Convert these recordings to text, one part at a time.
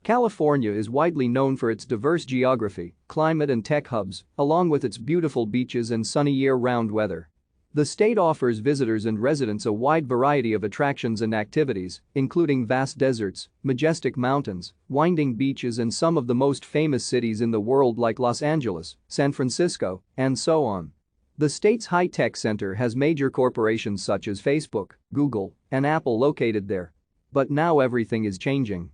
California is widely known for its diverse geography, climate and tech hubs, along with its beautiful beaches and sunny year-round weather. The state offers visitors and residents a wide variety of attractions and activities, including vast deserts, majestic mountains, winding beaches and some of the most famous cities in the world like Los Angeles, San Francisco, and so on. The state's high-tech center has major corporations such as Facebook, Google, and Apple located there. But now everything is changing.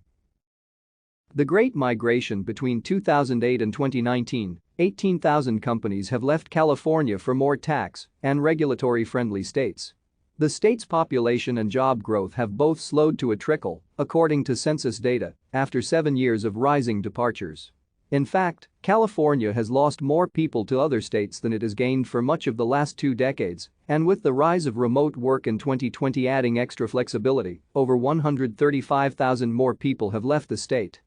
The Great Migration between 2008 and 2019, 18,000 companies have left California for more tax and regulatory-friendly states. The state's population and job growth have both slowed to a trickle, according to census data, after 7 years of rising departures. In fact, California has lost more people to other states than it has gained for much of the last 2 decades, and with the rise of remote work in 2020 adding extra flexibility, over 135,000 more people have left the state.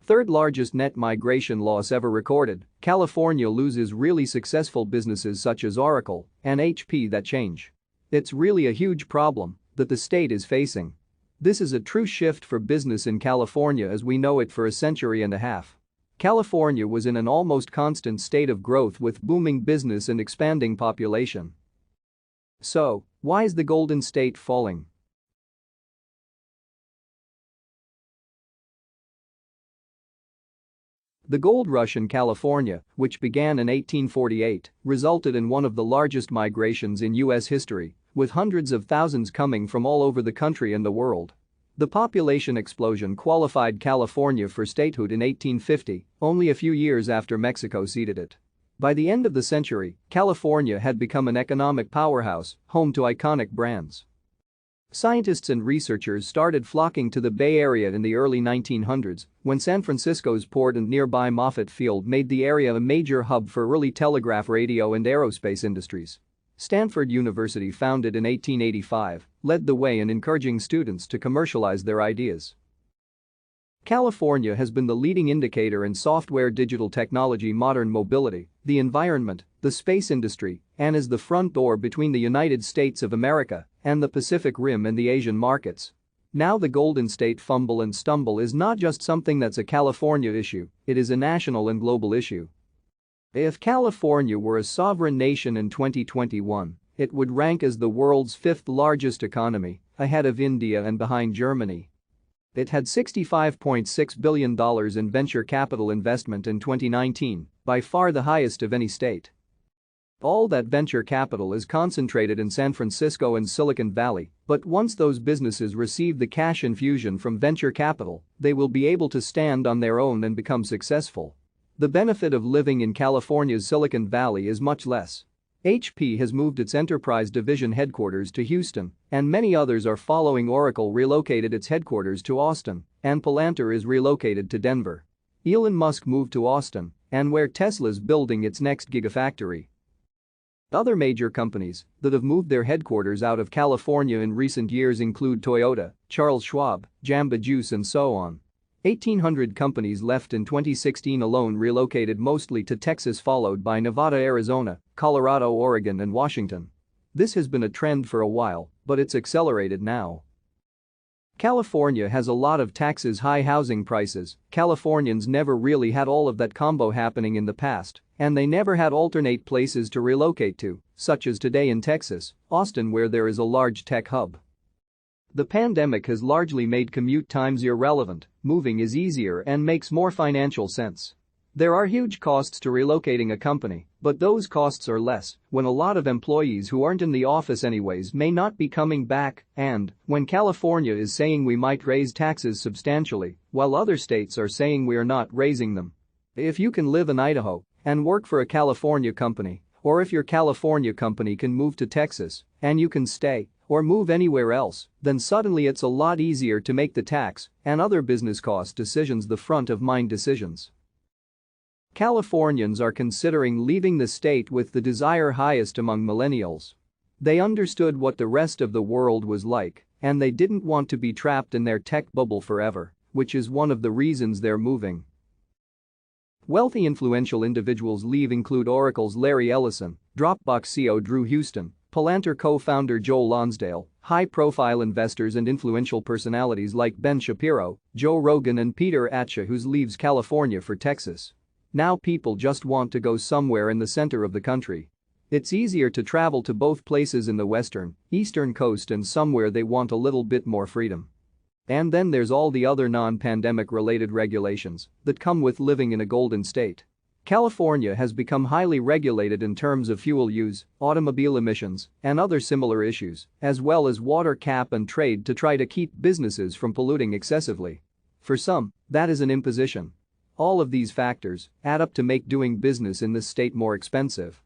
Third largest net migration loss ever recorded, California loses really successful businesses such as Oracle and HP that change. It's really a huge problem that the state is facing. This is a true shift for business in California as we know it for a century and a half. California was in an almost constant state of growth with booming business and expanding population. So, why is the Golden State falling? The gold rush in California, which began in 1848, resulted in one of the largest migrations in U.S. history, with hundreds of thousands coming from all over the country and the world. The population explosion qualified California for statehood in 1850, only a few years after Mexico ceded it. By the end of the century, California had become an economic powerhouse, home to iconic brands. Scientists and researchers started flocking to the Bay Area in the early 1900s when San Francisco's port and nearby Moffett Field made the area a major hub for early telegraph radio and aerospace industries. Stanford University, founded in 1885, led the way in encouraging students to commercialize their ideas. California has been the leading indicator in software, digital technology, modern mobility, the environment, the space industry, and is the front door between the United States of America and the Pacific Rim and the Asian markets. Now the Golden State fumble and stumble is not just something that's a California issue, it is a national and global issue. If California were a sovereign nation in 2021, it would rank as the world's 5th largest economy, ahead of India and behind Germany. It had $65.6 billion in venture capital investment in 2019, by far the highest of any state. All that venture capital is concentrated in San Francisco and Silicon Valley, but once those businesses receive the cash infusion from venture capital, they will be able to stand on their own and become successful. The benefit of living in California's Silicon Valley is much less. HP has moved its enterprise division headquarters to Houston, and many others are following. Oracle relocated its headquarters to Austin, and Palantir is relocated to Denver. Elon Musk moved to Austin, and where Tesla's building its next gigafactory. Other major companies that have moved their headquarters out of California in recent years include Toyota, Charles Schwab, Jamba Juice and so on. 1,800 companies left in 2016 alone, relocated mostly to Texas, followed by Nevada, Arizona, Colorado, Oregon and Washington. This has been a trend for a while, but it's accelerated now. California has a lot of taxes, high housing prices. Californians never really had all of that combo happening in the past, and they never had alternate places to relocate to, such as today in Texas, Austin, where there is a large tech hub. The pandemic has largely made commute times irrelevant, moving is easier and makes more financial sense. There are huge costs to relocating a company, but those costs are less when a lot of employees who aren't in the office anyways may not be coming back, and when California is saying we might raise taxes substantially, while other states are saying we are not raising them. If you can live in Idaho and work for a California company, or if your California company can move to Texas and you can stay or move anywhere else, then suddenly it's a lot easier to make the tax and other business cost decisions the front of mind decisions. Californians are considering leaving the state with the desire highest among millennials. They understood what the rest of the world was like, and they didn't want to be trapped in their tech bubble forever, which is one of the reasons they're moving. Wealthy influential individuals leave include Oracle's Larry Ellison, Dropbox CEO Drew Houston, Palantir co-founder Joel Lonsdale, high-profile investors and influential personalities like Ben Shapiro, Joe Rogan and Peter Attia who leaves California for Texas. Now people just want to go somewhere in the center of the country. It's easier to travel to both places in the western, eastern coast and somewhere they want a little bit more freedom. And then there's all the other non-pandemic related regulations that come with living in a golden state. California has become highly regulated in terms of fuel use, automobile emissions, and other similar issues, as well as water cap and trade to try to keep businesses from polluting excessively. For some, that is an imposition. All of these factors add up to make doing business in this state more expensive.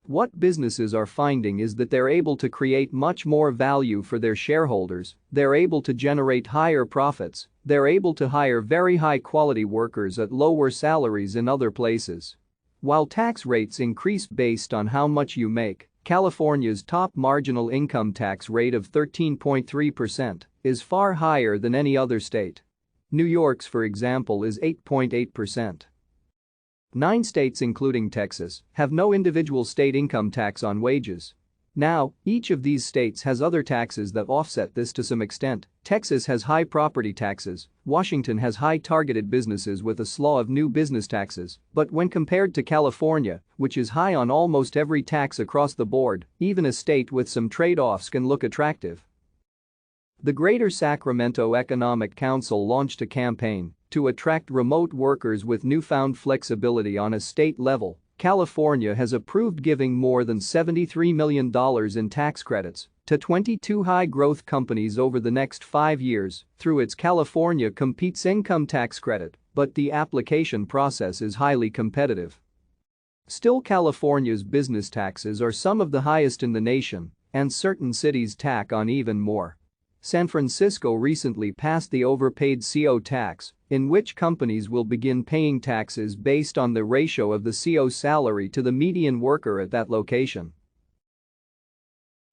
What businesses are finding is that they're able to create much more value for their shareholders, they're able to generate higher profits, they're able to hire very high-quality workers at lower salaries in other places. While tax rates increase based on how much you make, California's top marginal income tax rate of 13.3% is far higher than any other state. New York's, for example, is 8.8%. 9 states including Texas have no individual state income tax on wages. Now, each of these states has other taxes that offset this to some extent. Texas has high property taxes, Washington has high targeted businesses with a slew of new business taxes, but when compared to California, which is high on almost every tax across the board, even a state with some trade-offs can look attractive. The Greater Sacramento Economic Council launched a campaign to attract remote workers with newfound flexibility on a state level. California has approved giving more than $73 million in tax credits to 22 high-growth companies over the next 5 years through its California Competes income tax credit, but the application process is highly competitive. Still, California's business taxes are some of the highest in the nation, and certain cities tack on even more. San Francisco recently passed the overpaid CO tax, in which companies will begin paying taxes based on the ratio of the CO salary to the median worker at that location.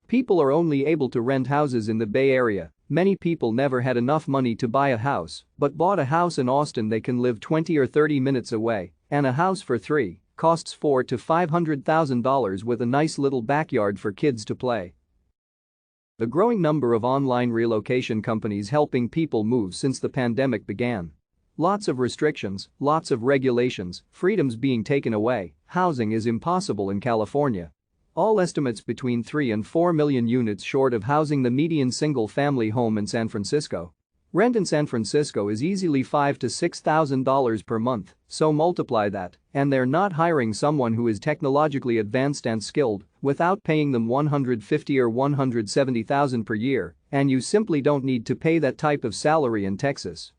People are only able to rent houses in the Bay Area. Many people never had enough money to buy a house, but bought a house in Austin they can live 20 or 30 minutes away, and a house for $3 costs $400,000 to $500,000 with a nice little backyard for kids to play. A growing number of online relocation companies helping people move since the pandemic began. Lots of restrictions, lots of regulations, freedoms being taken away, housing is impossible in California. All estimates between 3 and 4 million units short of housing the median single-family home in San Francisco. Rent in San Francisco is easily $5,000 to $6,000 per month, so multiply that, and they're not hiring someone who is technologically advanced and skilled without paying them $150,000 or $170,000 per year, and you simply don't need to pay that type of salary in Texas.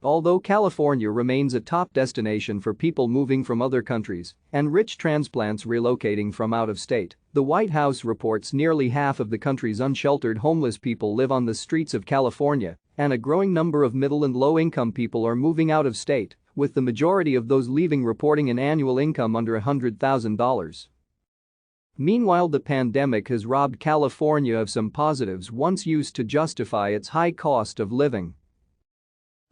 Although California remains a top destination for people moving from other countries and rich transplants relocating from out of state, the White House reports nearly half of the country's unsheltered homeless people live on the streets of California, and a growing number of middle and low-income people are moving out of state, with the majority of those leaving reporting an annual income under $100,000. Meanwhile, the pandemic has robbed California of some positives once used to justify its high cost of living.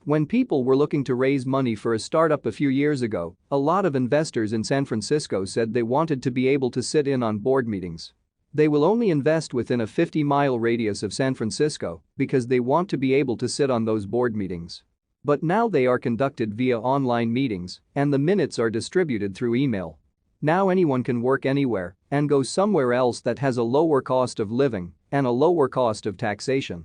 When people were looking to raise money for a startup a few years ago, a lot of investors in San Francisco said they wanted to be able to sit in on board meetings. They will only invest within a 50-mile radius of San Francisco because they want to be able to sit on those board meetings. But now they are conducted via online meetings, and the minutes are distributed through email. Now anyone can work anywhere and go somewhere else that has a lower cost of living and a lower cost of taxation.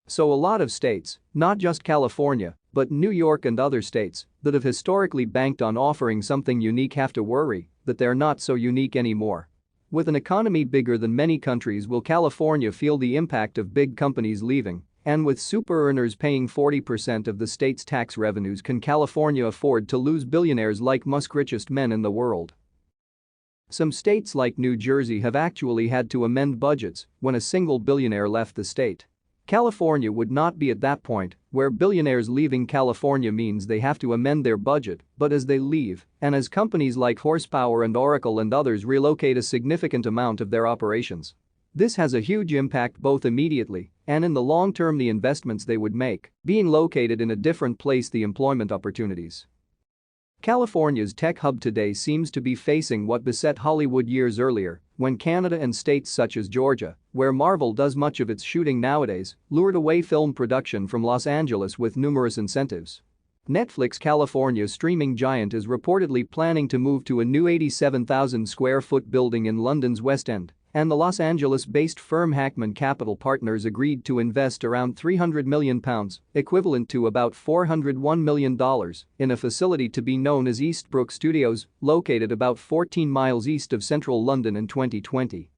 So a lot of states, not just California, but New York and other states that have historically banked on offering something unique have to worry that they're not so unique anymore. With an economy bigger than many countries, will California feel the impact of big companies leaving? And with super earners paying 40% of the state's tax revenues, can California afford to lose billionaires like Musk, richest men in the world? Some states like New Jersey have actually had to amend budgets when a single billionaire left the state. California would not be at that point, where billionaires leaving California means they have to amend their budget, but as they leave, and as companies like Horsepower and Oracle and others relocate a significant amount of their operations. This has a huge impact both immediately and in the long term, the investments they would make, being located in a different place, the employment opportunities. California's tech hub today seems to be facing what beset Hollywood years earlier, when Canada and states such as Georgia, where Marvel does much of its shooting nowadays, lured away film production from Los Angeles with numerous incentives. Netflix California streaming giant is reportedly planning to move to a new 87,000 square foot building in London's West End, and the Los Angeles-based firm Hackman Capital Partners agreed to invest around £300 million, equivalent to about $401 million, in a facility to be known as Eastbrook Studios, located about 14 miles east of central London in 2020.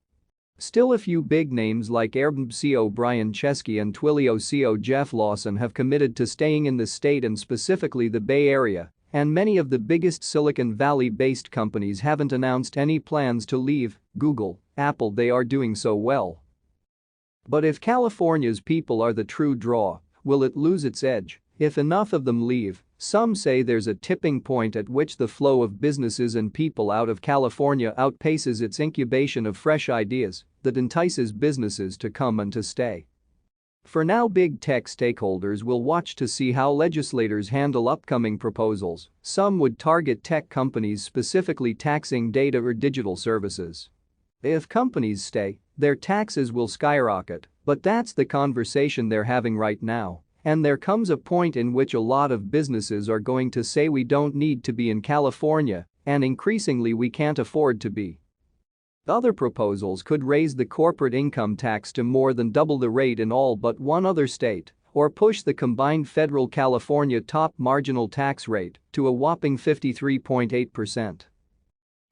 Still, a few big names like Airbnb CEO Brian Chesky and Twilio CEO Jeff Lawson have committed to staying in the state and specifically the Bay Area, and many of the biggest Silicon Valley-based companies haven't announced any plans to leave. Google, Apple, they are doing so well. But if California's people are the true draw, will it lose its edge if enough of them leave? Some say there's a tipping point at which the flow of businesses and people out of California outpaces its incubation of fresh ideas that entices businesses to come and to stay. For now, big tech stakeholders will watch to see how legislators handle upcoming proposals. Some would target tech companies, specifically taxing data or digital services. If companies stay, their taxes will skyrocket, but that's the conversation they're having right now. And there comes a point in which a lot of businesses are going to say we don't need to be in California, and increasingly we can't afford to be. Other proposals could raise the corporate income tax to more than double the rate in all but one other state, or push the combined federal California top marginal tax rate to a whopping 53.8%.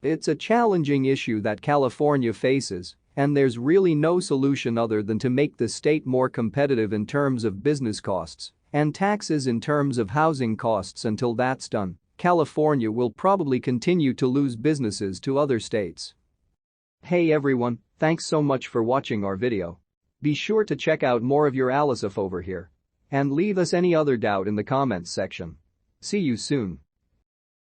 It's a challenging issue that California faces, and there's really no solution other than to make the state more competitive in terms of business costs and taxes in terms of housing costs. Until that's done, California will probably continue to lose businesses to other states. Hey everyone, thanks so much for watching our video. Be sure to check out more of your Alisif over here. And leave us any other doubt in the comments section. See you soon.